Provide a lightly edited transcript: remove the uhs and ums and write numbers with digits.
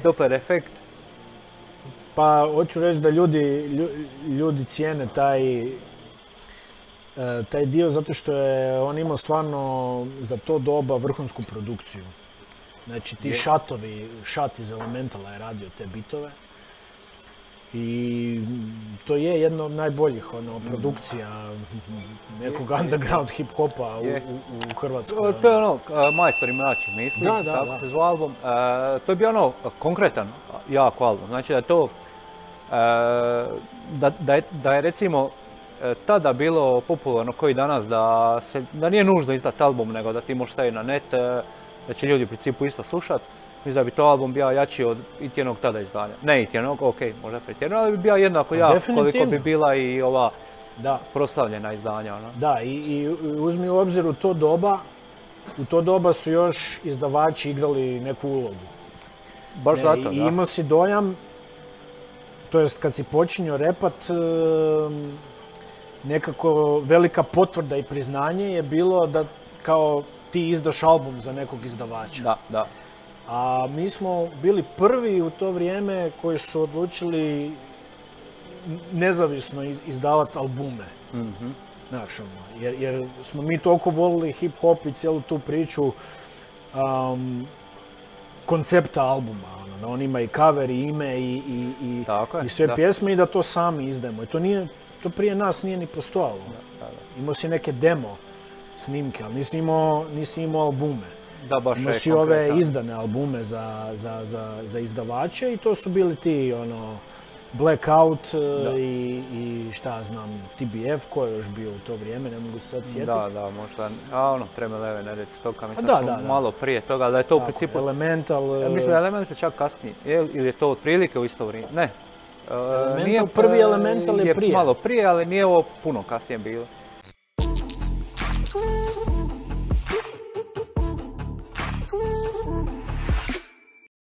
Doppler efekt. Pa, hoću reći da ljudi cijene taj dio zato što je on imao stvarno za to doba vrhunsku produkciju. Znači ti šat iz Elementala je radio te bitove. I to je jedna od najboljih produkcija nekog underground hip-hopa u Hrvatskoj. To je ono, Majstori mrači misli, tako se zvao album. To je bio ono konkretan, jako album. Znači da je to, da je recimo tada bilo popularno koji danas da nije nužno izdati album, nego da ti možeš staviti na net, da će ljudi u principu isto slušati. Mislim da bi to album bio jači od Itjenog tada izdanja. Ne Itjenog, ok, možda pretjerano, ali bi bio jednako jak koliko bi bila i ova proslavljena izdanja. Ono. Da, i uzmi u obzir u to doba su još izdavači igrali neku ulogu. Baš zato, da. I imao si dojam, to jest kad si počinio repat, nekako velika potvrda i priznanje je bilo da kao ti izdaš album za nekog izdavača. Da. A mi smo bili prvi u to vrijeme koji su odlučili nezavisno izdavati albume. Znaš, jer smo mi toliko volili hip-hop i cijelu tu priču koncepta albuma. Da on ima i cover, i ime, i sve pjesme i da to sami izdajemo. I to prije nas nije ni postojalo. Imao si neke demo snimke, ali nisi imao albume. Imao si ove izdane albume za izdavače i to su bili ti Blackout i šta znam, TBF koji je još bio u to vrijeme, ne mogu se sad sjetiti. Da, možda, Treme Leve, Reci Stoka, mislim da smo malo prije toga, da je to u principu... Elemental... Ja mislim da je Elemental čak kasnije, ili je to otprilike u isto vrijeme? Ne. Prvi Elemental je prije. Malo prije, ali nije ovo puno kasnije bilo.